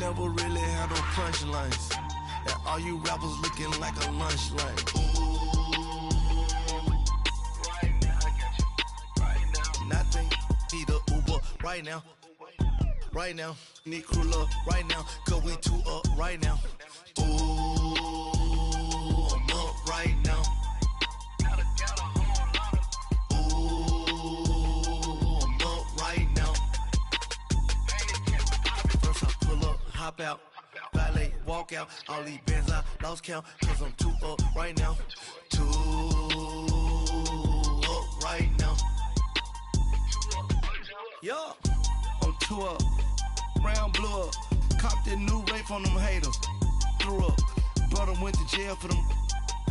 never really had no punchlines. And all you rappers looking like a lunch line. Right now, I got you. Right now. Nothing, need a Uber right now. Right now, need crew love right now. Cause we two up right now. Ooh, I'm up right now. Hop out, valet, walk out, all these bands I lost count, cause I'm too up right now, too up right now, yeah, I'm too up, round blew up, copped that new rape on them haters, threw up, brother went to jail for them,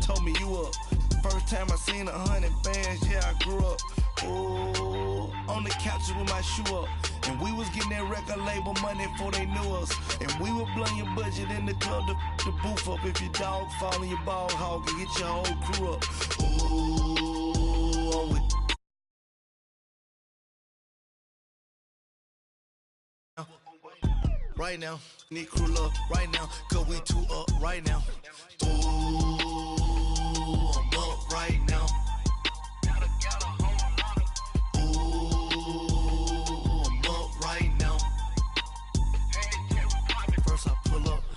told me you up, first time I seen 100 bands, yeah I grew up, ooh, on the couches with my shoe up. And we was getting that record label money before they knew us. And we were blowing your budget in the club to the booth up. If your dog fall in your ball hog and get your whole crew up. Ooh, I'm with right now, need crew love right now, cause we two up right now. Ooh, I'm up right now.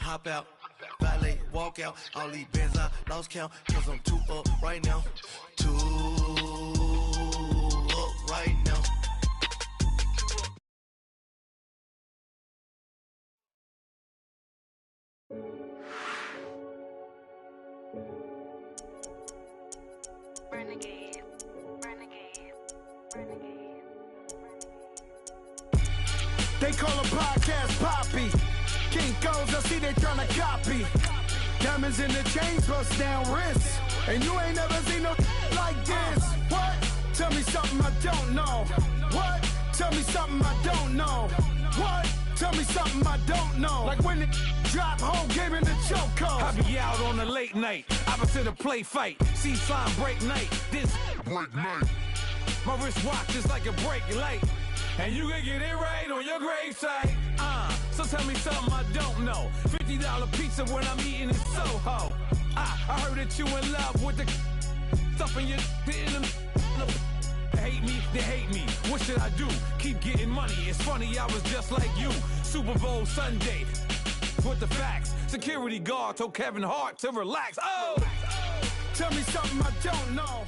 Hop out, valet, walk out, all these bands I lost count, cause I'm too up right now, too up right now. Renegade, renegade, renegade. They call a podcast Poppy. King goes, I see they tryna copy. Diamonds in the chains, bust down wrists. And you ain't never seen no like this. What? Tell me something I don't know. What? Tell me something I don't know. What? Tell me something I don't know. Like when the drop home game in the chokehold. I be out on a late night, opposite a play fight. See sign break night, this break night. My wristwatch is like a brake light. And you can get it right on your gravesite. So tell me something I don't know. $50 pizza when I'm eating in Soho. I heard that you in love with the stuff in your hate me, they hate me. What should I do? Keep getting money. It's funny, I was just like you. Super Bowl Sunday with the facts. Security guard told Kevin Hart to relax. Oh, tell me something I don't know.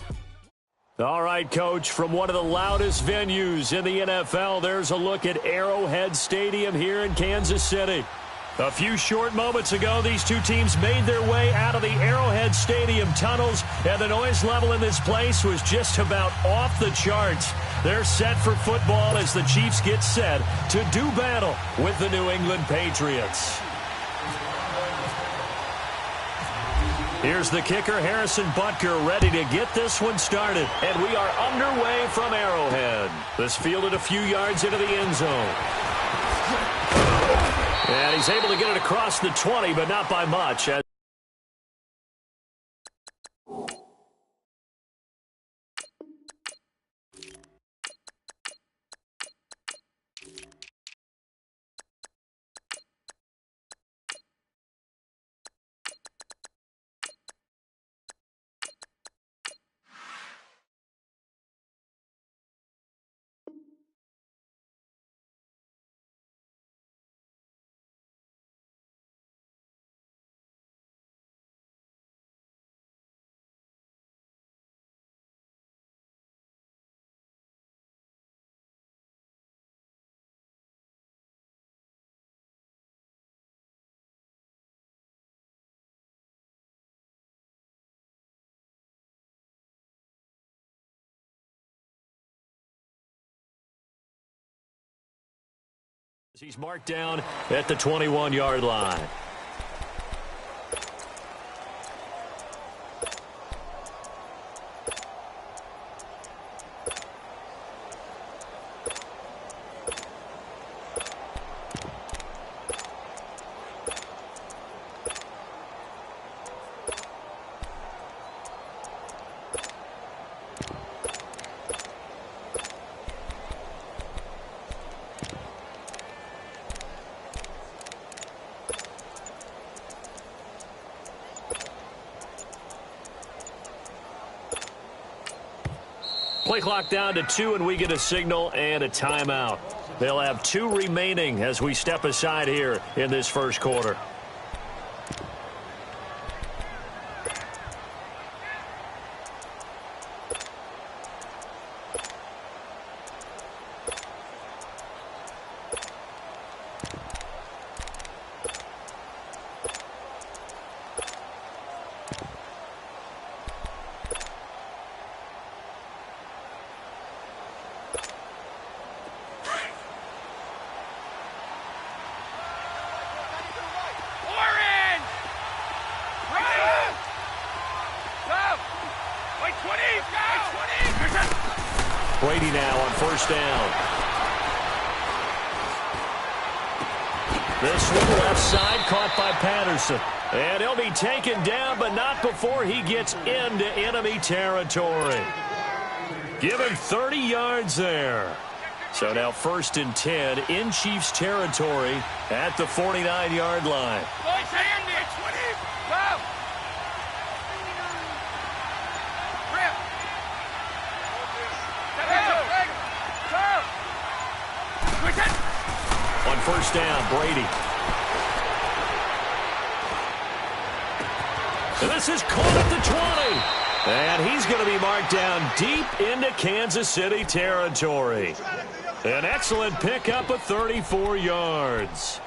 All right, Coach, from one of the loudest venues in the NFL, there's a look at Arrowhead Stadium here in Kansas City. A few short moments ago, these two teams made their way out of the Arrowhead Stadium tunnels, and the noise level in this place was just about off the charts. They're set for football as the Chiefs get set to do battle with the New England Patriots. Here's the kicker, Harrison Butker, ready to get this one started. And we are underway from Arrowhead. This fielded a few yards into the end zone. And he's able to get it across the 20, but not by much. He's marked down at the 21-yard line. Play clock down to 2, and we get a signal and a timeout. They'll have 2 remaining as we step aside here in this first quarter. Brady now on first down. This one left side caught by Patterson. And he'll be taken down, but not before he gets into enemy territory. Give him 30 yards there. So now 1st and 10 in Chiefs territory at the 49-yard line. On first down, Brady. And this is caught at the 20. And he's going to be marked down deep into Kansas City territory. An excellent pickup of 34 yards.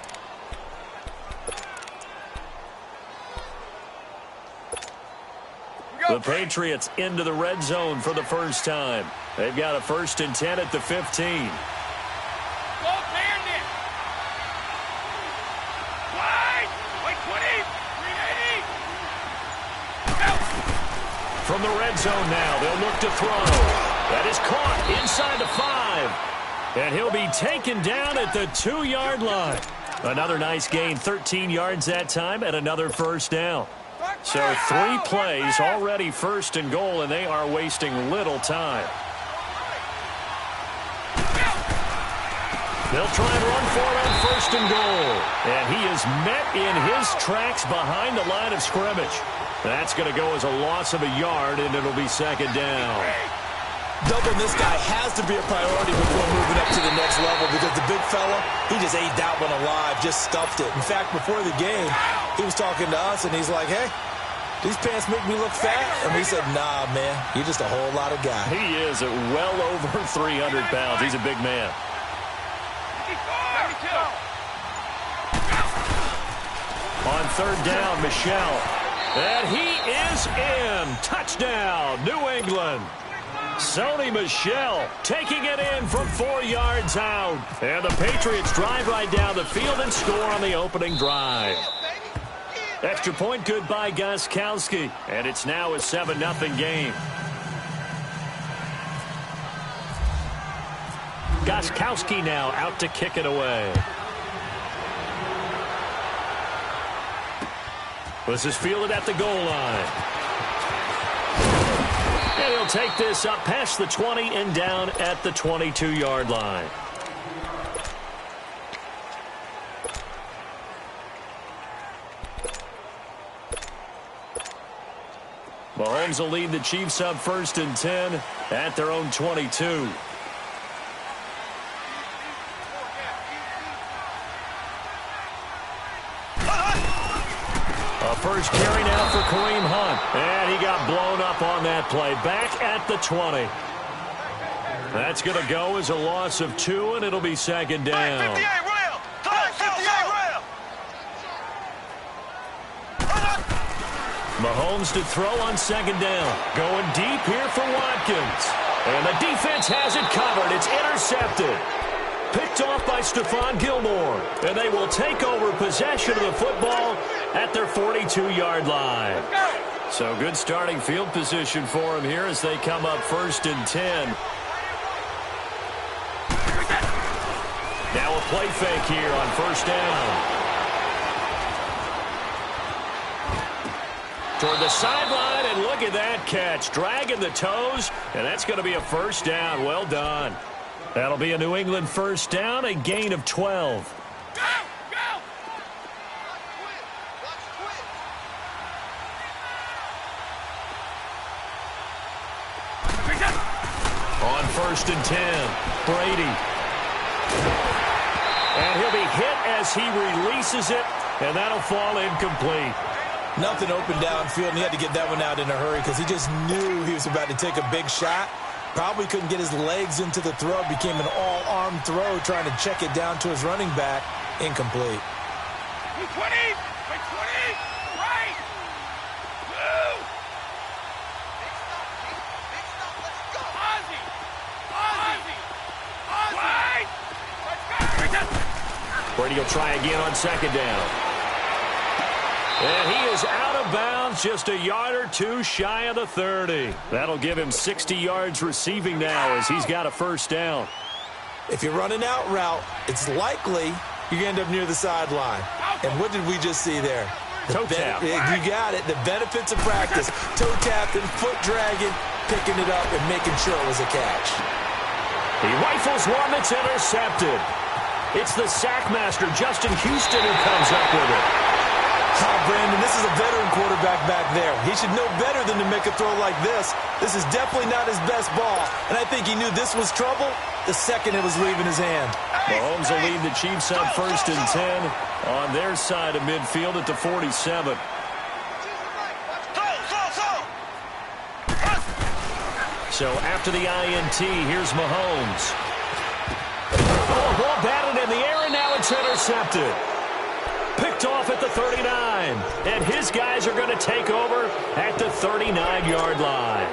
The Patriots into the red zone for the first time. They've got a 1st and 10 at the 15. From the red zone now, they'll look to throw. That is caught inside the 5. And he'll be taken down at the 2-yard line. Another nice gain, 13 yards that time, and another first down. So 3 plays already 1st and goal, and they are wasting little time. They'll try and run for it on 1st and goal. And he is met in his tracks behind the line of scrimmage. That's going to go as a loss of a yard, and it'll be 2nd down. Doubling this guy has to be a priority before moving up to the next level, because the big fella, he just ate that one alive, just stuffed it. In fact, before the game, he was talking to us, and he's like, hey, these pants make me look fat. And we said, nah, man, you're just a whole lot of guy. He is at well over 300 pounds. He's a big man. On 3rd down, Michel. And he is in. Touchdown, New England. Sony Michel taking it in from 4 yards out. And the Patriots drive right down the field and score on the opening drive. Extra point good by Gostkowski. And it's now a 7-0 game. Gostkowski now out to kick it away. This is fielded at the goal line. And he'll take this up past the 20 and down at the 22-yard line. Mahomes will lead the Chiefs up 1st and 10 at their own 22. First carry now for Kareem Hunt. And he got blown up on that play. Back at the 20. That's going to go as a loss of 2, and it'll be 2nd down. Mahomes to throw on 2nd down. Going deep here for Watkins. And the defense has it covered. It's intercepted. Picked off by Stephon Gilmore. And they will take over possession of the football at their 42-yard line. So good starting field position for them here as they come up 1st and 10. Now a play fake here on 1st down. Toward the sideline, and look at that catch. Dragging the toes, and that's going to be a 1st down. Well done. That'll be a New England 1st down, a gain of 12. On 1st and 10, Brady. And he'll be hit as he releases it, and that'll fall incomplete. Nothing open downfield, and he had to get that one out in a hurry because he just knew he was about to take a big shot. Probably couldn't get his legs into the throw. Became an all-arm throw trying to check it down to his running back. Incomplete. 20, 20, right. Blue. Brady will try again on 2nd down. And he is out of bounds, just a yard or two shy of the 30. That'll give him 60 yards receiving now as he's got a 1st down. If you're running out route, it's likely you're going to end up near the sideline. And what did we just see there? Toe tap. You got it. The benefits of practice. Toe tapping, foot dragging, picking it up, and making sure it was a catch. He rifles one that's intercepted. It's the sackmaster, Justin Houston, who comes up with it. Oh, Brandon, this is a veteran quarterback back there. He should know better than to make a throw like this. This is definitely not his best ball, and I think he knew this was trouble the second it was leaving his hand. Mahomes will lead the Chiefs on 1st and 10 on their side of midfield at the 47. So after the INT, here's Mahomes. Oh, ball batted in the air, and now it's intercepted. Picked off at the 39. And his guys are going to take over at the 39-yard line.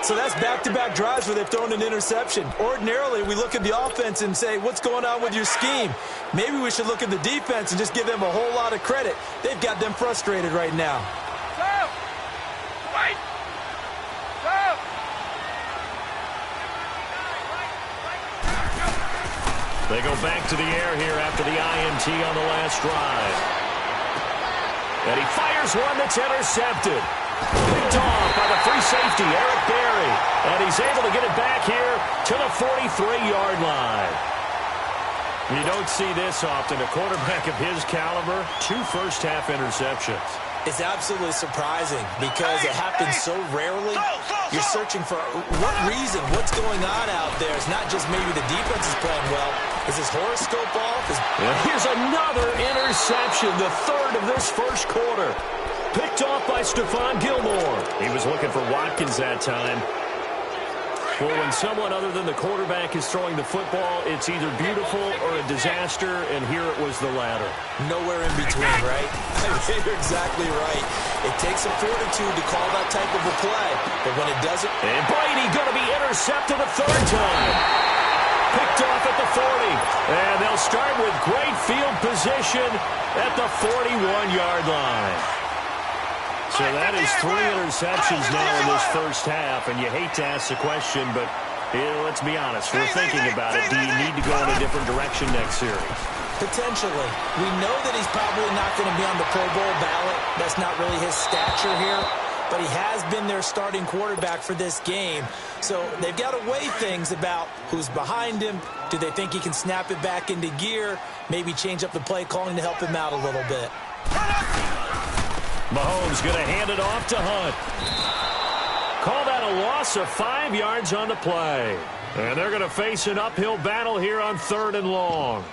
So that's back-to-back drives where they've thrown an interception. Ordinarily, we look at the offense and say, what's going on with your scheme? Maybe we should look at the defense and just give them a whole lot of credit. They've got them frustrated right now. They go back to the air here after the INT on the last drive. And he fires one that's intercepted. Picked off by the free safety, Eric Berry. And he's able to get it back here to the 43-yard line. You don't see this often. A quarterback of his caliber, 2 first-half interceptions. It's absolutely surprising because it happens so rarely. You're searching for what reason, what's going on out there. It's not just maybe the defense is playing well. Is his horoscope off? Here's another interception, the 3rd of this first quarter. Picked off by Stephon Gilmore. He was looking for Watkins that time. Well, when someone other than the quarterback is throwing the football, it's either beautiful or a disaster, and here it was the latter. Nowhere in between, right? You're exactly right. It takes some fortitude to call that type of a play, but when it doesn't... And Brady going to be intercepted a 3rd time. Picked off at the 40, and they'll start with great field position at the 41-yard line. So that is 3 interceptions now in this first half, and you hate to ask the question, but let's be honest. We're thinking about it. Do you need to go in a different direction next series? Potentially. We know that he's probably not going to be on the Pro Bowl ballot. That's not really his stature here, but he has been their starting quarterback for this game. So they've got to weigh things about who's behind him. Do they think he can snap it back into gear? Maybe change up the play calling to help him out a little bit. Mahomes going to hand it off to Hunt. Call that a loss of 5 yards on the play. And they're going to face an uphill battle here on 3rd and long.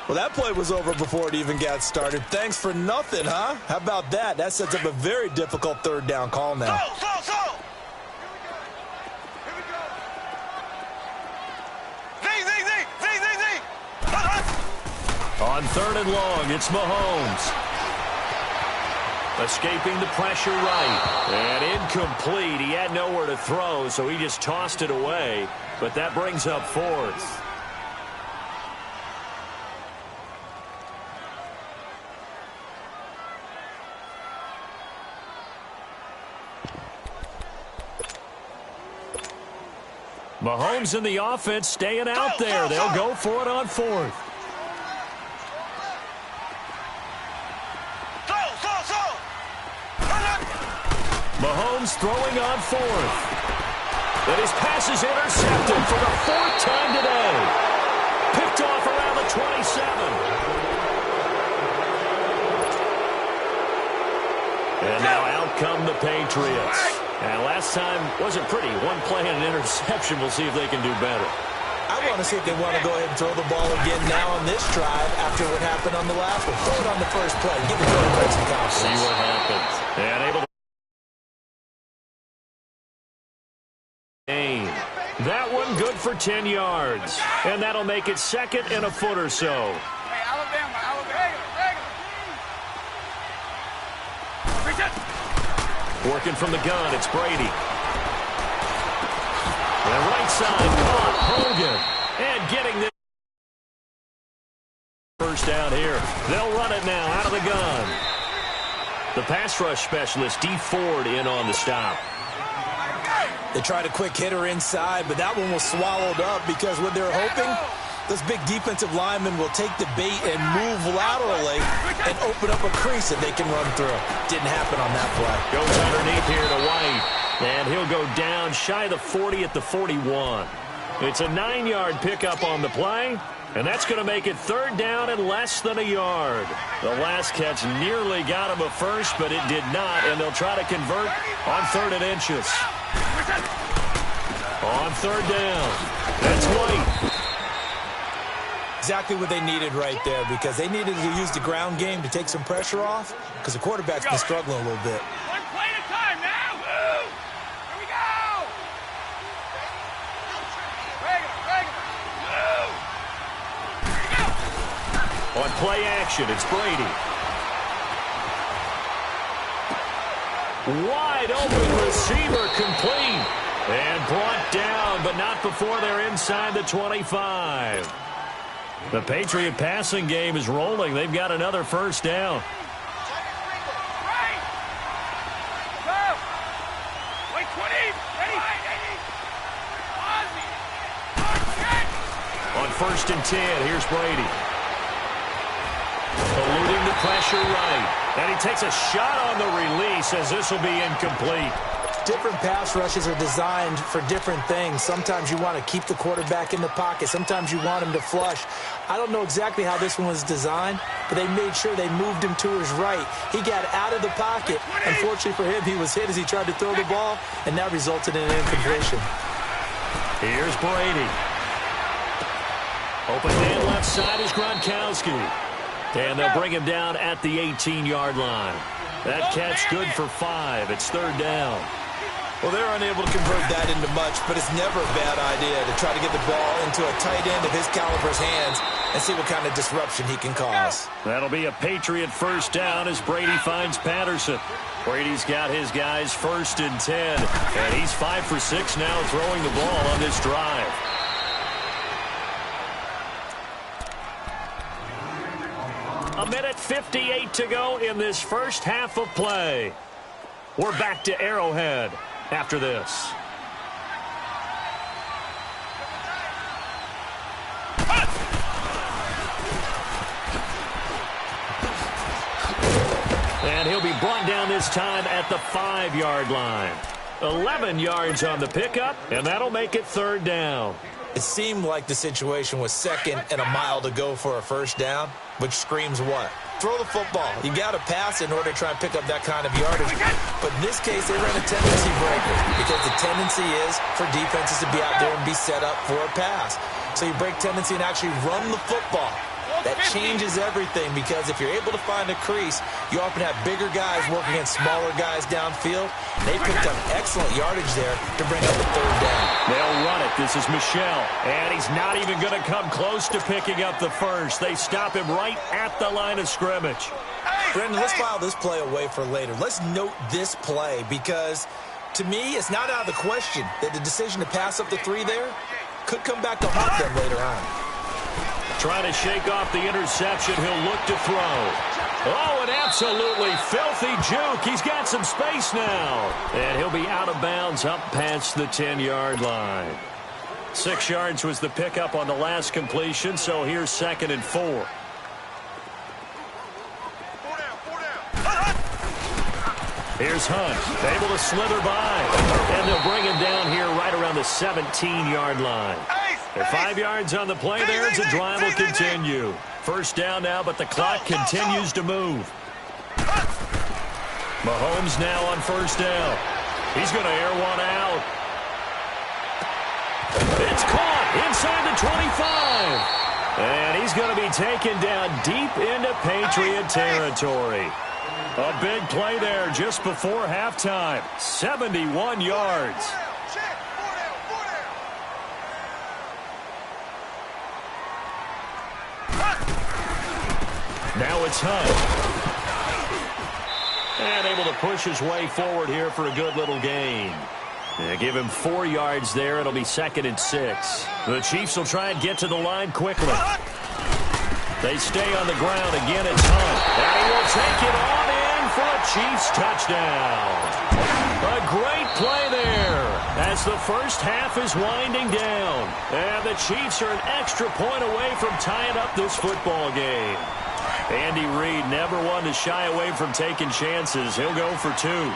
Well, that play was over before it even got started. Thanks for nothing, huh? How about that? That sets up a very difficult 3rd down call now. On 3rd and long, it's Mahomes. Escaping the pressure right. And incomplete. He had nowhere to throw, so he just tossed it away. But that brings up 4th. Mahomes and the offense staying out there. They'll go for it on 4th. Mahomes throwing on 4th. And his pass is intercepted for the 4th time today. Picked off around the 27. And now out come the Patriots. And last time wasn't pretty. One play and an interception. We'll see if they can do better. I want to see if they want to go ahead and throw the ball again now on this drive after what happened on the last one. Throw it on the first play. Give the quarterback some confidence. See what happens. And able to aim. That one good for 10 yards. And that'll make it 2nd and a foot or so. Hey, Alabama. Working from the gun, it's Brady. And right side, caught Hogan. And getting this first down here. They'll run it now out of the gun. The pass rush specialist, D. Ford, in on the stop. They tried a quick hitter inside, but that one was swallowed up because what they're hoping, those big defensive linemen will take the bait and move laterally and open up a crease that they can run through. Didn't happen on that play. Goes underneath here to White. And he'll go down shy of the 40 at the 41. It's a 9-yard pickup on the play. And that's going to make it 3rd down and less than a yard. The last catch nearly got him a first, but it did not. And they'll try to convert on 3rd and inches. On 3rd down. That's White. Exactly what they needed right there because they needed to use the ground game to take some pressure off because the quarterback's been struggling a little bit. One play at a time now. Move. Here we go. Move. On play action, it's Brady. Wide open receiver complete. And brought down, but not before they're inside the 25. The Patriot passing game is rolling. They've got another first down. On 1st and 10, here's Brady. Eluding the pressure right. And he takes a shot on the release as this will be incomplete. Different pass rushes are designed for different things. Sometimes you want to keep the quarterback in the pocket. Sometimes you want him to flush. I don't know exactly how this one was designed, but they made sure they moved him to his right. He got out of the pocket. Unfortunately for him, he was hit as he tried to throw the ball, and that resulted in an incompletion. Here's Brady. Open man left side is Gronkowski. And they'll bring him down at the 18-yard line. That catch good for 5. It's 3rd down. Well, they're unable to convert that into much, but it's never a bad idea to try to get the ball into a tight end of his caliber's hands and see what kind of disruption he can cause. That'll be a Patriot first down as Brady finds Patterson. Brady's got his guys 1st and 10, and he's 5 for 6 now throwing the ball on this drive. A minute 58 to go in this first half of play. We're back to Arrowhead after this. And he'll be brought down this time at the 5-yard line. 11 yards on the pickup, and that'll make it 3rd down. It seemed like the situation was 2nd and a mile to go for a first down, which screams what? Throw the football. You got to pass in order to try and pick up that kind of yardage. But in this case, they ran a tendency breaker because the tendency is for defenses to be out there and be set up for a pass. So you break tendency and actually run the football. That changes everything because if you're able to find a crease, you often have bigger guys working against smaller guys downfield. They picked up excellent yardage there to bring up the 3rd down. They'll run it. This is Michelle. And he's not even going to come close to picking up the first. They stop him right at the line of scrimmage. Brendan, let's file this play away for later. Let's note this play because, to me, it's not out of the question that the decision to pass up the 3 there could come back to haunt them later on. Trying to shake off the interception. He'll look to throw. Oh, an absolutely filthy juke. He's got some space now. And he'll be out of bounds up past the 10-yard line. 6 yards was the pickup on the last completion, so here's 2nd and 4. Here's Hunt, able to slither by. And they'll bring him down here right around the 17-yard line. They're 5 yards on the play there as the drive will continue. First down now, but the clock continues to move. Mahomes now on first down. He's going to air one out. It's caught inside the 25. And he's going to be taken down deep into Patriot territory. A big play there just before halftime. 71 yards. Now it's Hunt. And able to push his way forward here for a good little gain. Give him 4 yards there. It'll be 2nd and 6. The Chiefs will try and get to the line quickly. They stay on the ground. Again, it's Hunt. And he will take it on in for a Chiefs touchdown. A great play there as the first half is winding down. And the Chiefs are an extra point away from tying up this football game. Andy Reid never one to shy away from taking chances. He'll go for 2.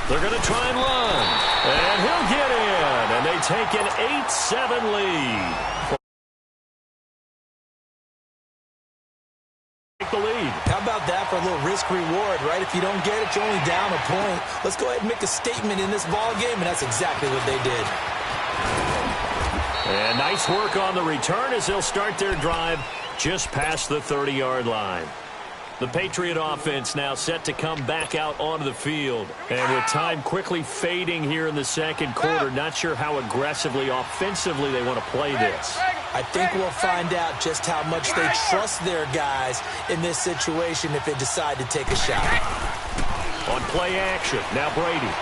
They're going to try and run. And he'll get in. And they take an 8-7 lead. Take the lead. How about that for a little risk-reward, right? If you don't get it, you're only down a point. Let's go ahead and make a statement in this ball game, and that's exactly what they did. And nice work on the return as they'll start their drive just past the 30-yard line. The Patriot offense now set to come back out onto the field. And with time quickly fading here in the second quarter, not sure how aggressively, offensively they want to play this. I think we'll find out just how much they trust their guys in this situation if they decide to take a shot. On play action, now Brady.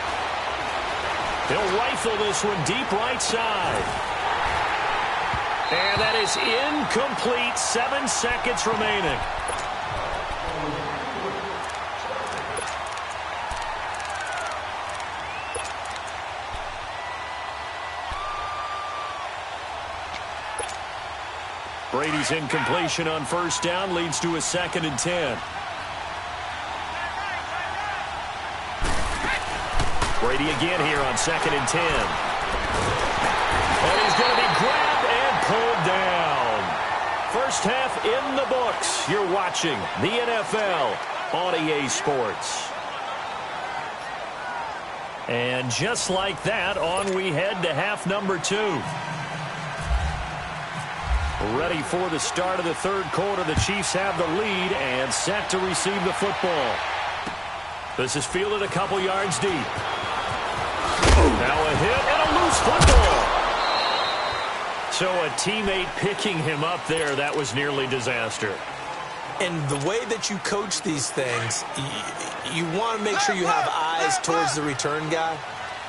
He'll rifle this one deep right side. And that is incomplete. 7 seconds remaining. Brady's incompletion on first down leads to a 2nd and 10. Brady again here on 2nd and 10. And he's going to be grabbed and pulled down. First half in the books. You're watching the NFL on EA Sports. And just like that, on we head to half number 2. Ready for the start of the third quarter. The Chiefs have the lead and set to receive the football. This is fielded a couple yards deep. Now a hit and a loose football. So a teammate picking him up there, that was nearly disaster. And the way that you coach these things, you want to make sure you have eyes towards the return guy,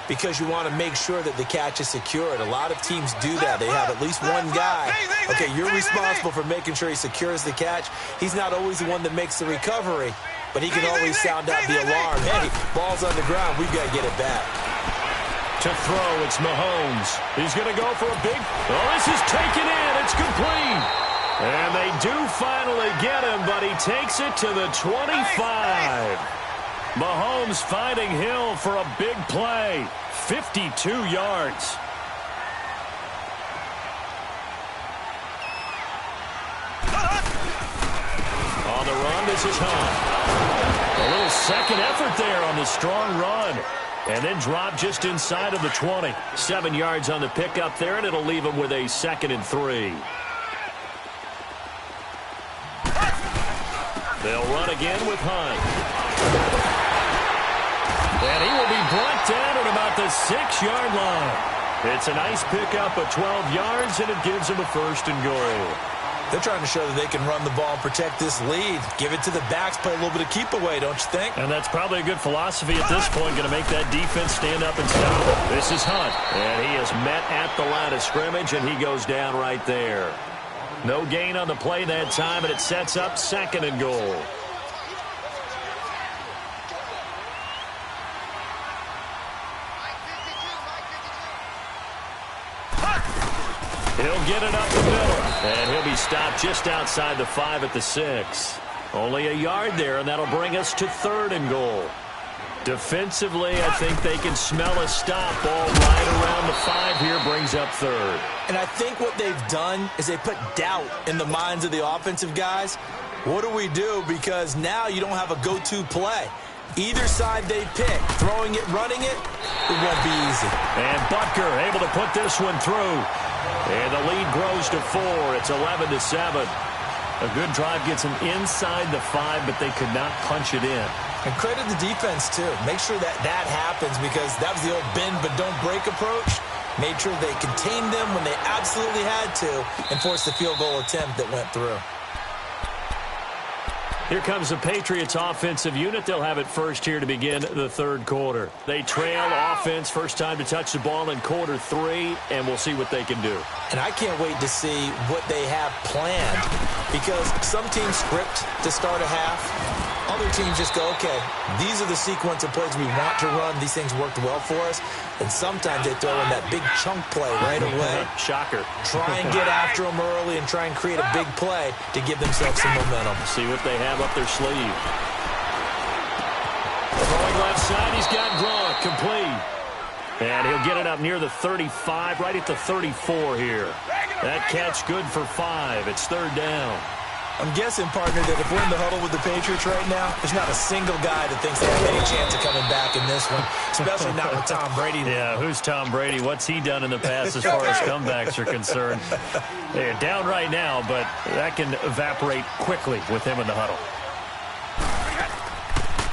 because you want to make sure that the catch is secured. A lot of teams do that. They have at least one guy. Okay, you're responsible for making sure he secures the catch. He's not always the one that makes the recovery, but he can always sound out the alarm. Hey, ball's on the ground. We've got to get it back. To throw, it's Mahomes. He's going to go for a big... Oh, this is taken in. It's complete. And they do finally get him, but he takes it to the 25. Mahomes finding Hill for a big play. 52 yards. On the run, this is Hunt. A little second effort there on the strong run. And then drop just inside of the 20. 7 yards on the pickup there, and it'll leave him with a 2nd and 3. They'll run again with Hunt. And he will be brought down at about the 6-yard line. It's a nice pickup of 12 yards, and it gives him a 1st and goal. They're trying to show that they can run the ball and protect this lead. Give it to the backs, play a little bit of keep away, don't you think? And that's probably a good philosophy at this point, going to make that defense stand up and stop it. This is Hunt, and he is met at the line of scrimmage, and he goes down right there. No gain on the play that time, and it sets up 2nd and goal. He'll get it up the middle, and he'll be stopped just outside the 5 at the 6. Only a yard there, and that'll bring us to 3rd and goal. Defensively, I think they can smell a stop. Ball right around the 5 here, brings up 3rd. And I think what they've done is they put doubt in the minds of the offensive guys. What do we do? Because now you don't have a go-to play. Either side they pick, throwing it, running it, it won't be easy. And Butker able to put this one through. And the lead grows to 4. It's 11-7. A good drive gets them inside the 5, but they could not punch it in. And credit the defense, too. Make sure that happens, because that was the old bend but don't break approach. Made sure they contained them when they absolutely had to and forced the field goal attempt that went through. Here comes the Patriots offensive unit. They'll have it first here to begin the third quarter. They trail offense, first time to touch the ball in quarter 3, and we'll see what they can do. And I can't wait to see what they have planned, because some teams script to start a half. Other teams just go, okay, these are the sequence of plays we want to run. These things worked well for us. And sometimes they throw in that big chunk play right away. Shocker. Try and get after them early and try and create a big play to give themselves some momentum. See what they have up their sleeve. Throwing left side, he's got Gronk, complete. And he'll get it up near the 35, right at the 34 here. That catch good for 5. It's third down. I'm guessing, partner, that if we're in the huddle with the Patriots right now, there's not a single guy that thinks they have any chance of coming back in this one, especially not with Tom Brady. Yeah, who's Tom Brady? What's he done in the past as far as comebacks are concerned? They're down right now, but that can evaporate quickly with him in the huddle.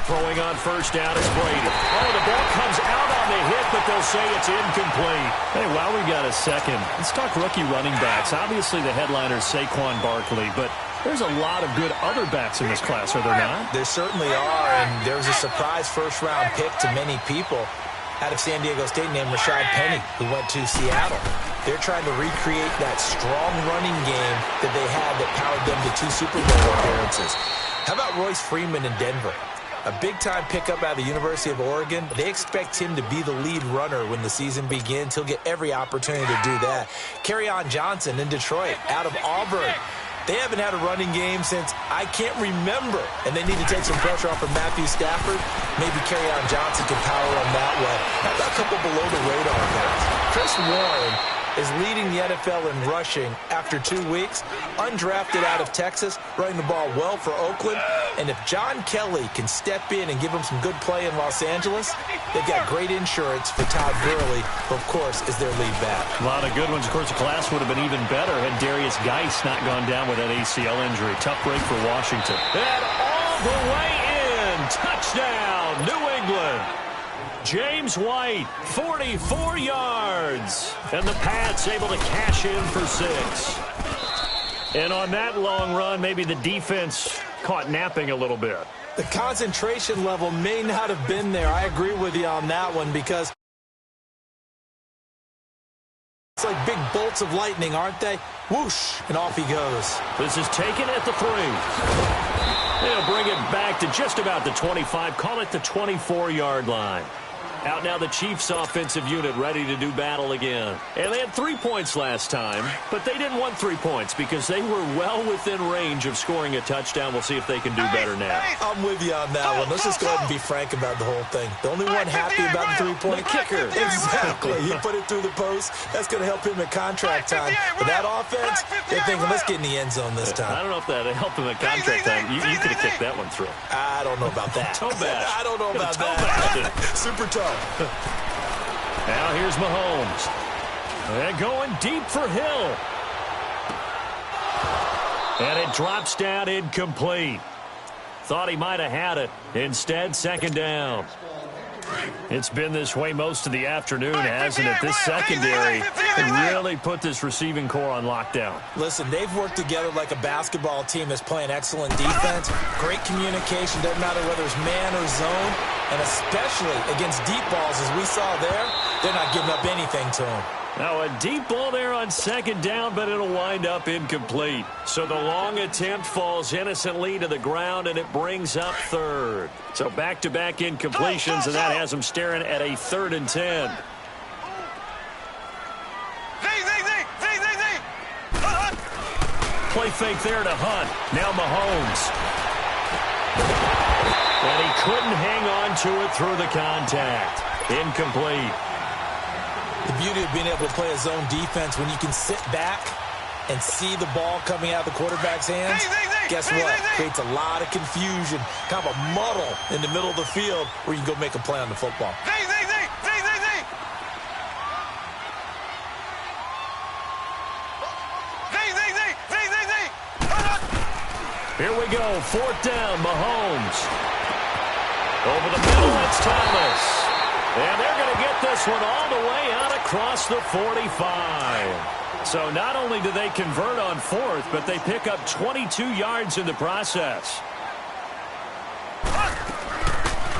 Throwing on first down is Brady. Oh, the ball comes out on the hit, but they'll say it's incomplete. Hey, while we got a second, let's talk rookie running backs. Obviously, the headliner is Saquon Barkley, but there's a lot of good other backs in this class, are there not? There certainly are, and there's a surprise first-round pick to many people out of San Diego State named Rashad Penny, who went to Seattle. They're trying to recreate that strong running game that they had that powered them to 2 Super Bowl appearances. How about Royce Freeman in Denver? A big-time pickup out of the University of Oregon. They expect him to be the lead runner when the season begins. He'll get every opportunity to do that. Kerryon Johnson in Detroit, out of Auburn. They haven't had a running game since I can't remember, and they need to take some pressure off of Matthew Stafford. Maybe Kerryon Johnson can power them that way. How about a couple below-the-radar guys? Chris Warren is leading the NFL in rushing after 2 weeks, undrafted out of Texas, running the ball well for Oakland. And if John Kelly can step in and give them some good play in Los Angeles, they've got great insurance for Todd Gurley, who, of course, is their lead back. A lot of good ones. Of course, the class would have been even better had Darius Geis not gone down with that ACL injury. Tough break for Washington. And all the way in. Touchdown, New England. James White, 44 yards. And the Pats able to cash in for 6. And on that long run, maybe the defense caught napping a little bit. The concentration level may not have been there. I agree with you on that one, because it's like big bolts of lightning, aren't they? Whoosh, and off he goes. This is taken at the 3. They'll bring it back to just about the 25. Call it the 24-yard line. Out now the Chiefs offensive unit ready to do battle again. And they had 3 points last time, but they didn't want 3 points because they were well within range of scoring a touchdown. We'll see if they can do better now. I'm with you on that one. Let's just go ahead and be frank about the whole thing. The only one happy about the 3-point kicker. Exactly. He put it through the post. That's going to help him at contract time. But that offense, they're thinking, let's get in the end zone this time. I don't know if that helped him at contract time. You could have kicked that one through. I don't know about that. Toe bash. I don't know about that. Super tough. Now here's Mahomes. They're going deep for Hill. And it drops down incomplete. Thought he might have had it. Instead, second down. It's been this way most of the afternoon, hasn't it? This secondary can really put this receiving core on lockdown. Listen, they've worked together like a basketball team that's playing excellent defense. Great communication, doesn't matter whether it's man or zone. And especially against deep balls, as we saw there, they're not giving up anything to them. Now a deep ball there on second down, but it'll wind up incomplete. So the long attempt falls innocently to the ground, and it brings up third. So back-to-back incompletions, and that has them staring at a 3rd and 10. Play fake there to Hunt. Now Mahomes. And he couldn't hang on to it through the contact. Incomplete. The beauty of being able to play a zone defense when you can sit back and see the ball coming out of the quarterback's hands, guess what? Creates a lot of confusion, kind of a muddle in the middle of the field where you can go make a play on the football. Here we go, 4th down, Mahomes. Over the middle, it's Thomas. And they're going to get this one all the way out across the 45. So not only do they convert on 4th, but they pick up 22 yards in the process.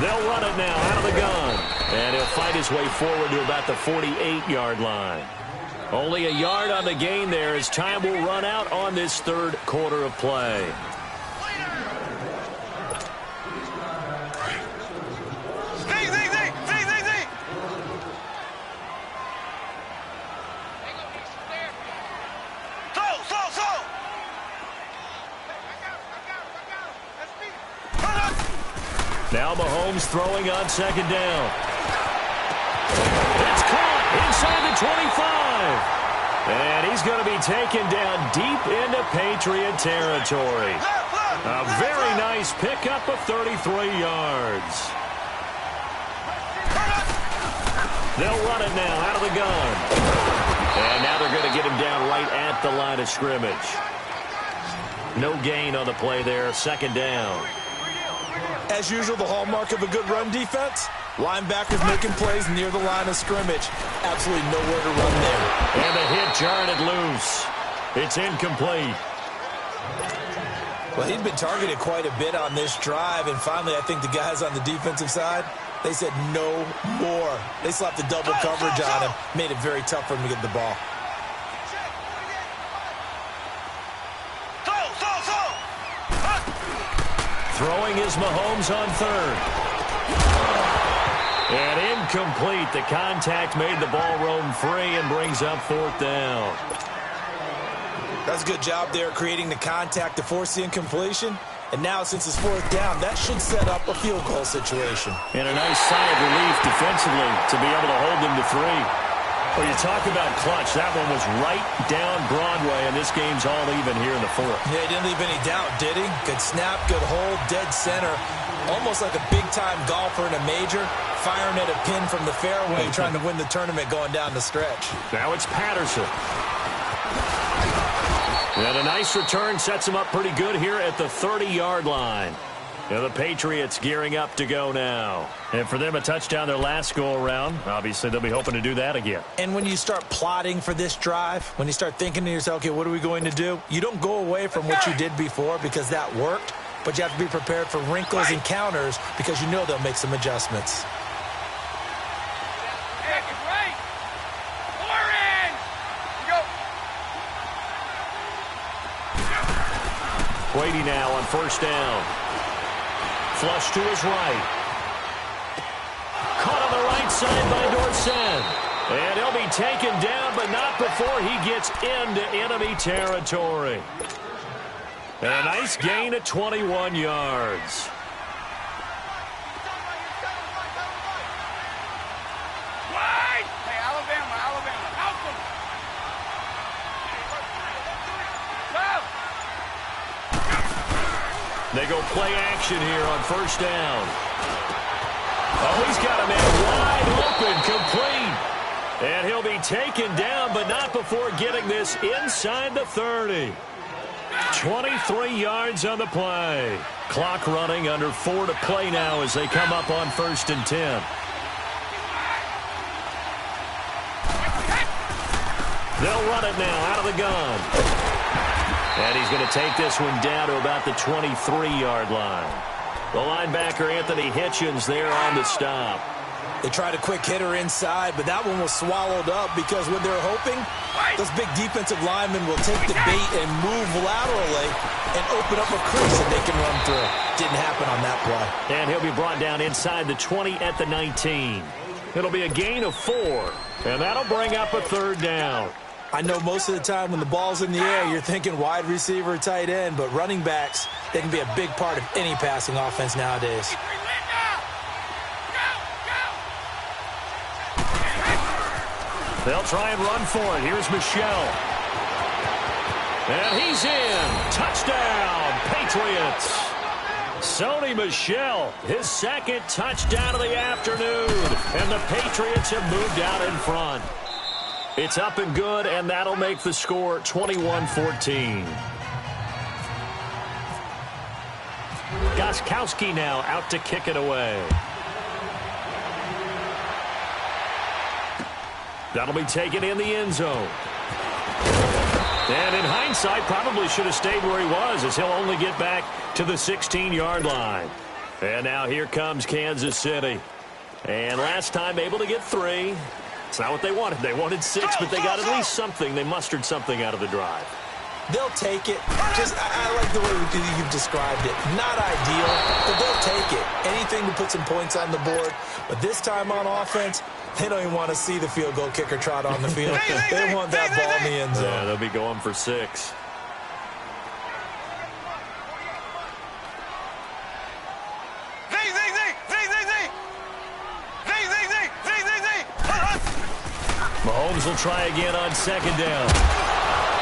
They'll run it now out of the gun. And he'll fight his way forward to about the 48-yard line. Only a yard on the gain there as time will run out on this 3rd quarter of play. Now Mahomes throwing on 2nd down. It's caught inside the 25. And he's going to be taken down deep into Patriot territory. A very nice pickup of 33 yards. They'll run it now out of the gun. And now they're going to get him down right at the line of scrimmage. No gain on the play there, 2nd down. As usual, the hallmark of a good run defense, linebackers making plays near the line of scrimmage. Absolutely nowhere to run there. And the hit jarred it loose. It's incomplete. Well, he'd been targeted quite a bit on this drive, and finally I think the guys on the defensive side, they said no more. They slapped the double coverage on him, made it very tough for him to get the ball. Throwing is Mahomes on 3rd. And incomplete. The contact made the ball roam free and brings up 4th down. That's a good job there creating the contact to force the incompletion. And now since it's 4th down, that should set up a field goal situation. And a nice sigh of relief defensively to be able to hold them to 3. Well, you talk about clutch. That one was right down Broadway, and this game's all even here in the 4th. Yeah, he didn't leave any doubt, did he? Good snap, good hold, dead center. Almost like a big-time golfer in a major, firing at a pin from the fairway, trying to win the tournament going down the stretch. Now it's Patterson. And a nice return sets him up pretty good here at the 30-yard line. Now the Patriots gearing up to go now. And for them, a touchdown their last go-around. Obviously, they'll be hoping to do that again. And when you start plotting for this drive, when you start thinking to yourself, okay, what are we going to do? You don't go away from what you did before because that worked, but you have to be prepared for wrinkles and counters because you know they'll make some adjustments. Brady now on 1st down. Flush to his right. Caught on the right side by Dorsett. And he'll be taken down, but not before he gets into enemy territory. And a nice gain of 21 yards. Hey, Alabama, help them. They go play action here on 1st down. Oh, he's got a man wide open, complete. And he'll be taken down, but not before getting this inside the 30. 23 yards on the play. Clock running, under 4 to play now as they come up on 1st and 10. They'll run it now out of the gun. And he's going to take this one down to about the 23-yard line. The linebacker, Anthony Hitchens, there on the stop. They tried a quick hitter inside, but that one was swallowed up because what they're hoping, those big defensive linemen will take the bait and move laterally and open up a crease that they can run through. Didn't happen on that play. And he'll be brought down inside the 20 at the 19. It'll be a gain of 4, and that'll bring up a 3rd down. I know most of the time when the ball's in the air, you're thinking wide receiver, tight end, but running backs, they can be a big part of any passing offense nowadays. They'll try and run for it. Here's Michelle. And he's in. Touchdown, Patriots. Sony Michel, his second touchdown of the afternoon. And the Patriots have moved out in front. It's up and good, and that'll make the score 21-14. Gostkowski now out to kick it away. That'll be taken in the end zone. And in hindsight, probably should have stayed where he was, as he'll only get back to the 16-yard line. And now here comes Kansas City. And last time able to get 3. It's not what they wanted. They wanted 6, but they got at least something. They mustered something out of the drive. They'll take it. I like the way you've described it. Not ideal, but they'll take it. Anything to put some points on the board. But this time on offense, they don't even want to see the field goal kicker trot on the field. They want that ball in the end zone. Yeah, they'll be going for 6. Mahomes will try again on second down.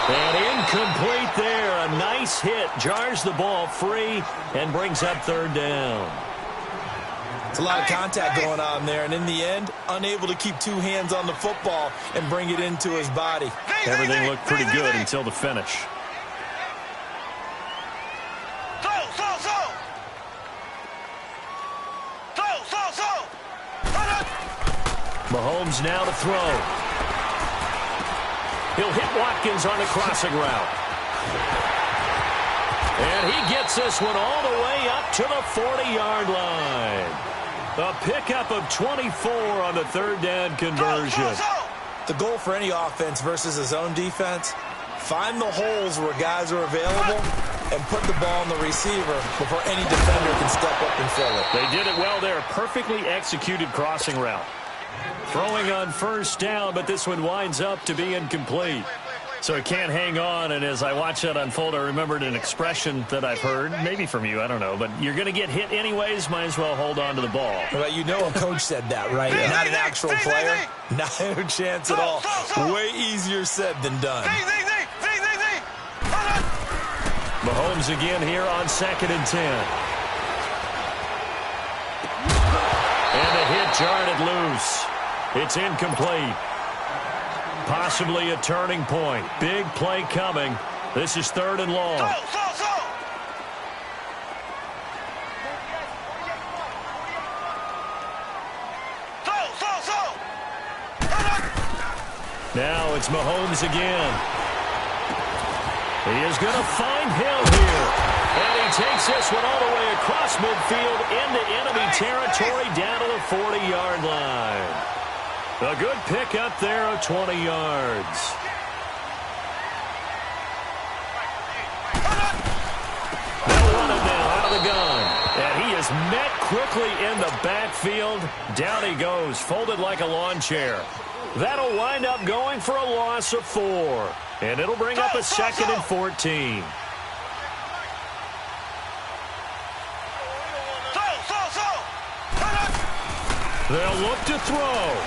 And incomplete there. A nice hit. Jars the ball free and brings up third down. It's a lot of contact going on there. And in the end, unable to keep 2 hands on the football and bring it into his body. Everything looked pretty good until the finish. Mahomes now to throw. He'll hit Watkins on the crossing route. And he gets this one all the way up to the 40-yard line. A pickup of 24 on the third down conversion. The goal for any offense versus his own defense, find the holes where guys are available and put the ball on the receiver before any defender can step up and fill it. They did it well there. Perfectly executed crossing route. Throwing on first down, but this one winds up to be incomplete. So he can't hang on, and as I watch that unfold, I remembered an expression that I've heard, maybe from you, I don't know, but you're going to get hit anyways, might as well hold on to the ball. Well, you know a coach said that, right? Not an actual player. Not a chance at all. Way easier said than done. Mahomes again here on 2nd and 10. And a hit jarred it loose. It's incomplete. Possibly a turning point. Big play coming. This is 3rd and long. Now it's Mahomes again. He is going to find Hill here. And he takes this one all the way across midfield into enemy territory down to the 40-yard line. A good pickup there of 20 yards. They'll run it now out of the gun. And he is met quickly in the backfield. Down he goes, folded like a lawn chair. That'll wind up going for a loss of 4. And it'll bring up a 2nd and 14. They'll look to throw.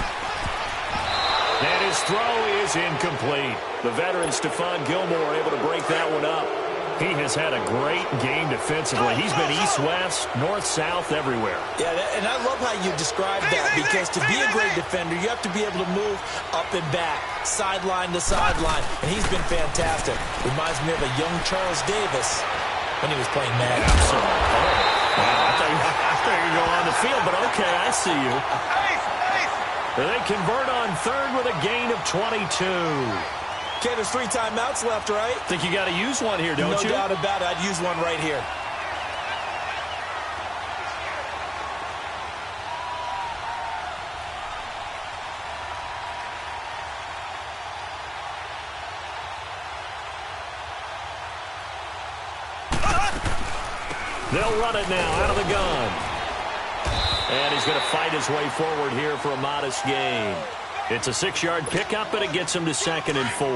And his throw is incomplete. The veteran Stephon Gilmore able to break that one up. He has had a great game defensively. He's been east-west, north-south, everywhere. Yeah, and I love how you described that, because to be a great defender, you have to be able to move up and back, sideline to sideline, and he's been fantastic. Reminds me of a young Charles Davis when he was playing Madden. Absolutely. I thought you were going on the field, but okay, I see you. They convert on 3rd with a gain of 22. Okay, there's 3 timeouts left, right? Think you got to use one here, don't you? No doubt about it. I'd use one right here. They'll run it now out of the gun. And he's going to fight his way forward here for a modest gain. It's a 6-yard pickup, but it gets him to 2nd and 4.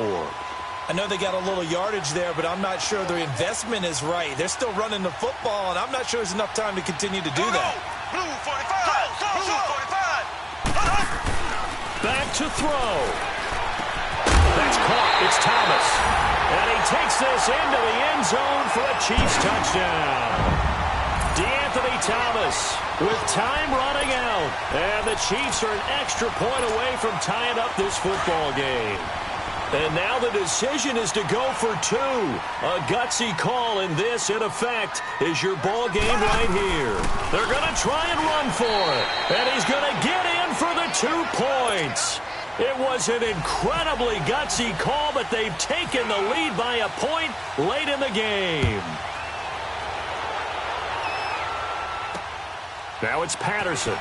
I know they got a little yardage there, but I'm not sure their investment is right. They're still running the football, and I'm not sure there's enough time to continue to do that. Blue 45. Blue 45. Back to throw. That's caught. It's Thomas. And he takes this into the end zone for a Chiefs touchdown. DeAnthony Thomas with time running out. And the Chiefs are an extra point away from tying up this football game. And now the decision is to go for two. A gutsy call, and this, in effect, is your ball game right here. They're going to try and run for it. And he's going to get in for the 2 points. It was an incredibly gutsy call, but they've taken the lead by a point late in the game. Now it's Patterson.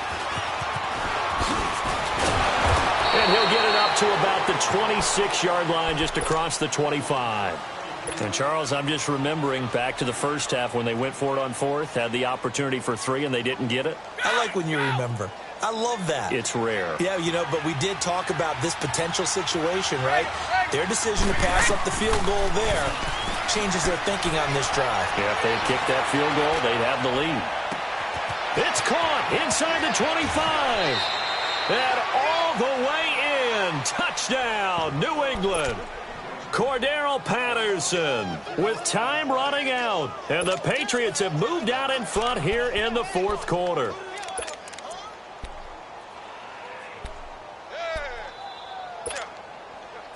And he'll get it up to about the 26-yard line, just across the 25. And, Charles, I'm just remembering back to the first half when they went for it on fourth, had the opportunity for 3, and they didn't get it. I like when you remember. I love that. It's rare. Yeah, but we did talk about this potential situation, right? Their decision to pass up the field goal there changes their thinking on this drive. Yeah, if they kick that field goal, they'd have the lead. It's caught inside the 25. And all the way in. Touchdown, New England. Cordero Patterson with time running out. And the Patriots have moved out in front here in the fourth quarter.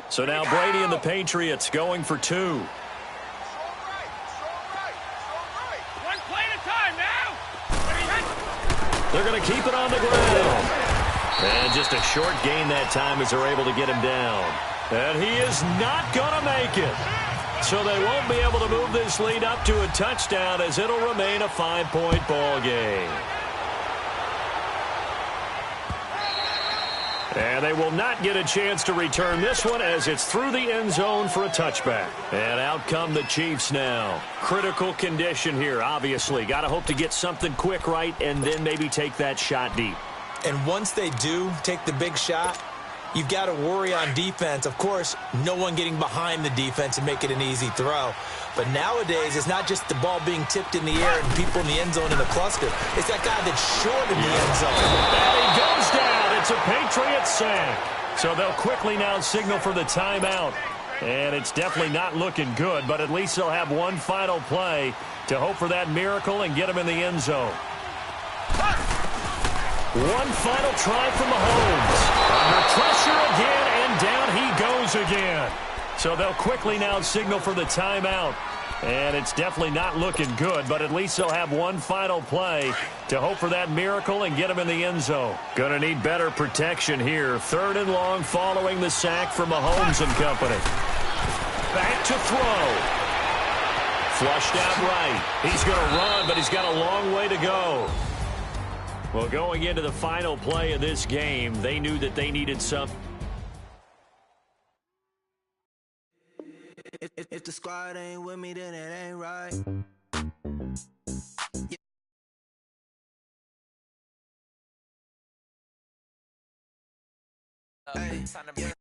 So now Brady and the Patriots going for 2. One play at a time now. They're going to keep it on the ground. And just a short gain that time as they're able to get him down. And he is not going to make it. So they won't be able to move this lead up to a touchdown as it'll remain a 5-point ball game. And they will not get a chance to return this one as it's through the end zone for a touchback. And out come the Chiefs now. Critical condition here, obviously. Got to hope to get something quick right and then maybe take that shot deep. And once they do take the big shot, you've got to worry on defense. Of course, no one getting behind the defense and make it an easy throw. But nowadays, it's not just the ball being tipped in the air and people in the end zone in a cluster. It's that guy that's short in the end zone. And he goes down. It's a Patriots sack. So they'll quickly now signal for the timeout. And it's definitely not looking good, but at least they'll have one final play to hope for that miracle and get him in the end zone. One final try from Mahomes. Under pressure again, and down he goes again. So they'll quickly now signal for the timeout. And it's definitely not looking good, but at least they'll have one final play to hope for that miracle and get him in the end zone. Going to need better protection here. 3rd and long following the sack from Mahomes and company. Back to throw. Flushed out right. He's going to run, but he's got a long way to go. Well, going into the final play of this game, they knew that they needed something. If the squad ain't with me, then it ain't right. Hey, yeah.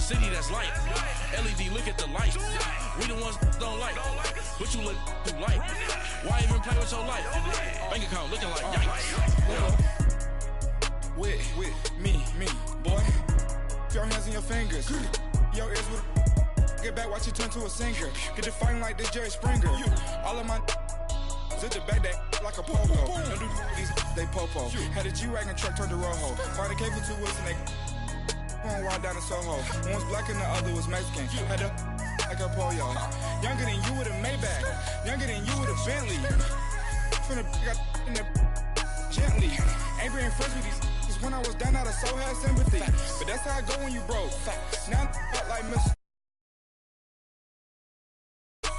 city that's light. LED, look at the lights. We the ones don't like. But you look too light. Why even play with your life? Bank account looking like yikes. With me, boy. Your hands and your fingers. Your ears with get back, watch you turn to a singer. Get it fighting like this Jerry Springer. All of my zip the back that like a popo. Don't do these, they popo. Had a G-Wagon truck turned to Rojo. Find a cable 2 wheels and they going wild down in Soho. One was black and the other was Mexican. Had a like a pollo. Younger than you with a Maybach. Younger than you with a Bentley. From the got in the gently. Ain't being friends with these. When I was down out of so had sympathy. But that's how I go when you broke. Now I'm like Miss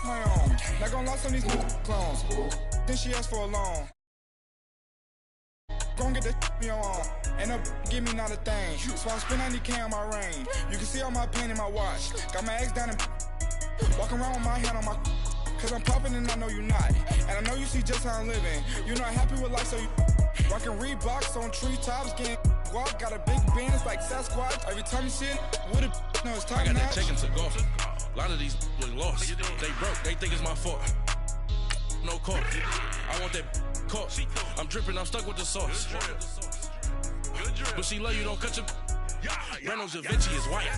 my own. Not gonna lie, some of these clones. Then she asked for a loan. Gon' get that me on. End up give me not a thing. So I spend 90K on my ring. You can see all my pain in my watch. Got my ex down and walking around with my hand on my. Cause I'm popping and I know you not. And I know you see just how I'm living. You're not happy with life, so you rockin' Reeboks on treetops, getting walk. Got a big bands like Sasquatch. Every time you see it, with a no, it's top I got notch. that chicken to golf. A lot of these was lost. They broke, they think it's my fault. No court. I want that caught. I'm dripping, I'm stuck with the sauce. But she love you, don't cut your. Reynolds Da Vinci is white.